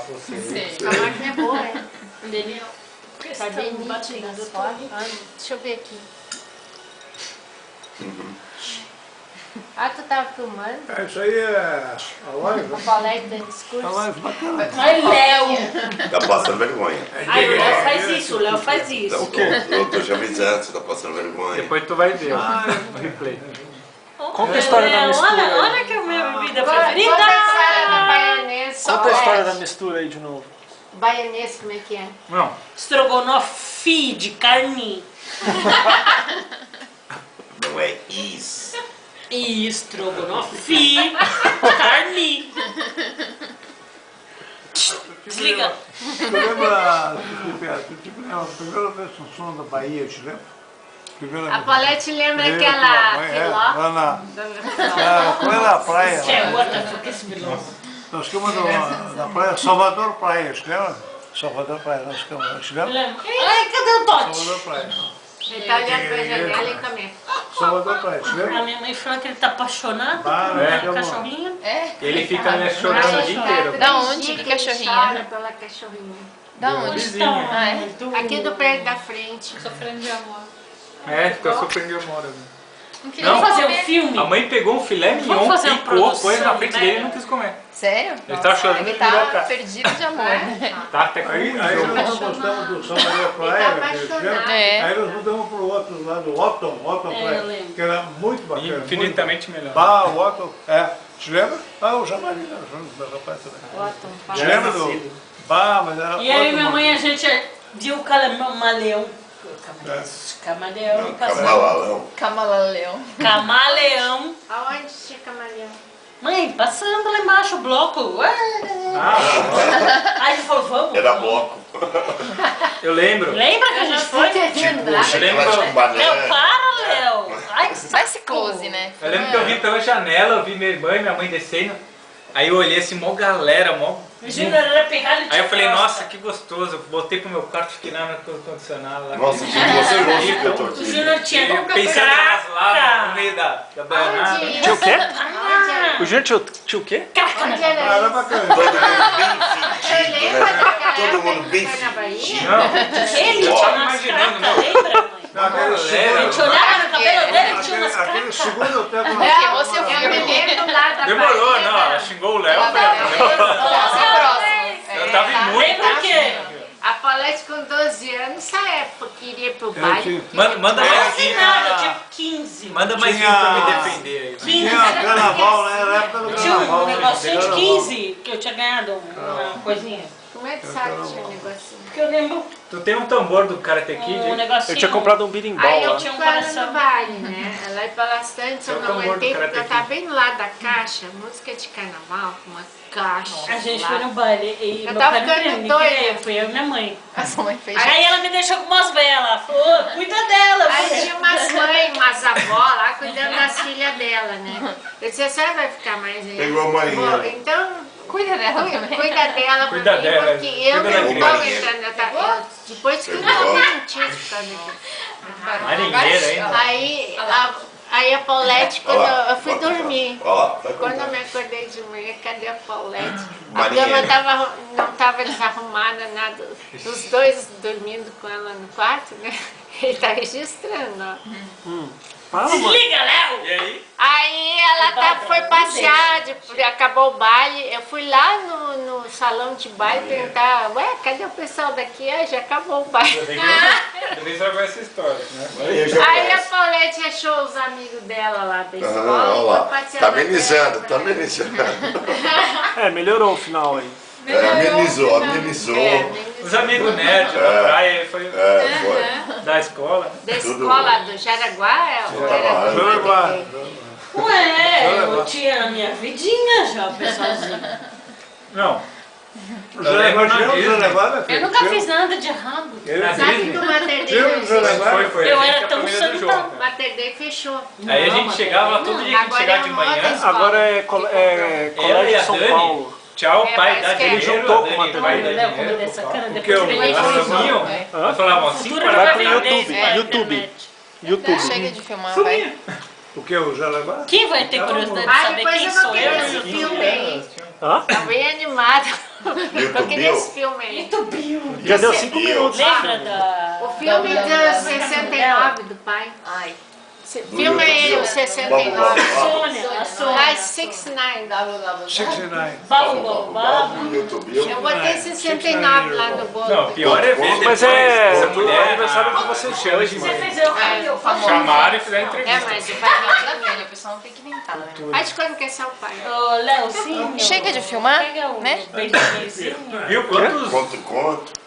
você. Sim. A máquina é boa, é. Daniel. Tá bem nítida as fotos. Deixa eu ver aqui. Ah, tu tava filmando? É, isso aí é a live. O palestra dando discurso? A live bacana. Ai, Léo! Tá passando vergonha. Ai, o Léo faz isso, o Léo faz isso. Então, eu tô te avisando, você tá passando vergonha. Depoo tu vai ver o replay. Conta a história da mistura aí. Olha que é a minha bebida Conta a preferida. história do baianês. Conta a história da mistura aí de novo. Baianês, como é que é? Não. Estrogonofe de carne. Não é isso. E estrogonofe de carne. Desliga. Tu lembra, a primeira vez que o som da Bahia, te lembra? A Paulette lembra aquela lá filó? como é na praia? Que é outra, porque esse vilão. Nós ficamos na praia, Salvador Praia, te lembra? Salvador Praia, nós ficamos, te lembra? Ai, cadê o Tote? Salvador Praia. Ele tá olhando pra janela e comendo. Salvador Praia, te A lembra? minha mãe falou que ele tá apaixonado É. pelo cachorrinho. É? Ele fica né, chorando o dia inteiro. Da onde? Que cachorrinha? Chora pela cachorrinha. Da onde? Vizinha. Ah, é? Aqui do prédio da frente. Sofrendo de amor. É, ficou surpreendendo a mora. Não queria Não. Vamos fazer comer. um filme? A mãe pegou um filé Vamos mignon, fazer uma picou, produção, pôs na frente né? dele e não quis comer. Sério? Ele tá chorando Ele de virar tá cara. perdido de amor, né? Tá até com Aí nós gostamos do Salvador Praia, que te lembra? É. Aí nós mudamos para o outro lado, Otton É, eu Praia, lembro. que era muito bacana. infinitamente melhor. Bah, o Otton, te lembra? Ah, o Jamari, né? Meu rapaz também. Te lembra do... Bah, mas era E aí, Otton, minha mãe, a gente viu o camaleão. Camaleão passando. Camalalão. Camalaleão. Camaleão. Aonde tinha camaleão? Mãe, passando lá embaixo o bloco. Ah, Aí ele falou, vamos. Era bloco. eu lembro. Lembra que a gente foi? entendendo nada. Chiclete com banana. Léo, para, Léo. Ai, que Sai esse close, né? Eu lembro que eu vi pela janela, eu vi minha irmã e minha mãe descendo. Aí eu olhei assim, mó galera, mó... O Júnior era pegado de Aí eu falei, costa. nossa, que gostoso. Eu botei pro meu quarto, fiquei lá no ar-condicionado. Lá. Nossa, tipo, você gosta que eu tô O aqui. Júnior tinha Eu pensando nelas lá no craca. meio da baianada. Onde? Tinha o quê? Onde O Júnior tinha o quê? Craca na Onde era Era isso? bacana. Todo mundo bem fedido, Lembra né? daquela Todo época mundo que bem foi na Bahia? fedido. Não, Ele eu tinha tava umas imaginando, cracas, meu. lembra, mãe? Não, aquele A gente segundo, olhava no cabelo dele e tinha umas aquele cracas. segundo tempo... Porque você Eu me ouviu. lembro lá da Demorou, Bahia, não. Ela xingou o Léo. Ela próximo. Eu tava imune. Lembra que? A Paulette com 12 anos, nessa época, queria ir pro baile. Manda mais Quase aqui. nada, eu tinha 15. Manda mais Tinha- um pra me defender aí. 15. Tinha carnaval, né? Era época do Tinha carnaval. um negocinho de Carnaval. 15 que eu tinha ganhado uma coisinha. Como é que sabe que tinha negocinho? Porque eu lembro Tu tem um tambor do Karate Kid? um negocinho. Eu tinha comprado um birimbau Aí eu lá. tinha um ficava coração. no baile, né? Ela ia bastante, eu Seu não tambor do aguentei porque Karate eu tava bem do lado da caixa, música de carnaval, com uma caixa. A gente lá. foi no baile e Eu meu tava pai não ficando queria me doida. querer, fui eu e minha mãe. A sua mãe fez. Aí ela me deixou com umas velas, falou, cuida dela. Aí tinha umas mães, umas avós lá cuidando das filhas dela, né? Eu disse, a senhora vai ficar mais aí. Pegou a mãe, Bom, né? então, Cuida dela também. cuida dela Cuida pra mim, dela, porque eu cuida da não tô criança. aguentando. Depois que eu Pegou. tô mentindo por causa disso. Marinheira ainda. Aí a Paulette, quando Olha lá, eu fui bota lá. dormir, Olha lá, vai quando eu contar. me acordei de manhã, cadê a Paulette? A Marinheira. cama não estava desarrumada, nada. Os dois dormindo com ela no quarto, né? Ele tá registrando, ó. Desliga, Léo! E aí? Aí ela foi passear, acabou o baile. Eu fui lá no salão de baile perguntar, ué, cadê o pessoal daqui? Ah, já acabou o baile. Eu nem sabe essa história, né? Eu já Aí a conheço. Paulette achou os amigos dela lá da Ah, escola. olha e foi lá. passear Tá na amenizando, terra tá pra- amenizando. É, melhorou o final aí. Amenizou, amenizou. Os amigos nerds na praia, foi Foi. da escola. Da escola do Jaraguá, era do Jaraguá. Ué, eu tinha a minha vidinha já, pessoalzinho. Não. O Jaraguá tinha o Jaraguá, né, Eu filho? nunca Tinha? fiz nada de errado. Na Sabe Disney. que o Mater Tinha o Dei Jaraguá? Foi Eu a gente era a tão família do João. santão. o Mater Dei fechou. Aí a Não, gente mas chegava lá não. todo dia que a gente Agora chegava é de uma outra manhã. escola. Agora é, Que Ela e Colégio a São Dani, Paulo. tchau, É, pai, parece dá que é. dinheiro. Ele juntou a com Dani uma vai TV. dar Léo, como dinheiro. dessa cara, Porque depois o- ele Elas vai sumiam, É. elas falavam assim, Futuro para vai pro vender YouTube, isso pra YouTube. internet. YouTube. Chega de filmar, vai. O que? O Jaraguá? Quem vai ter curiosidade de Ah, saber depois quem eu vou sou querer eu? esse filme aí. Hã? Tá bem animado. Porque nesse filme aí. Tu viu? Já deu 5 minutos. Lembra da... O filme de 69 do pai. Ai. Filme aí, o 69. Sônia, a Sônia. Ai, 69. 69. Babu, babu. YouTube. Eu botei 69 lá no bolo. Não, pior é ver depois. Mas é essa o mulher, aniversário de vocês hoje, Você mano. fez eu famoso. Chamaram e fizeram É, entrevista. mas vai Tá vendo? A pessoa não tem que inventar, né? Faz quando quer ser o pai. Ô, Léo, sim. Chega de filmar, Pega um né? beijinho. Viu quantos? Conto.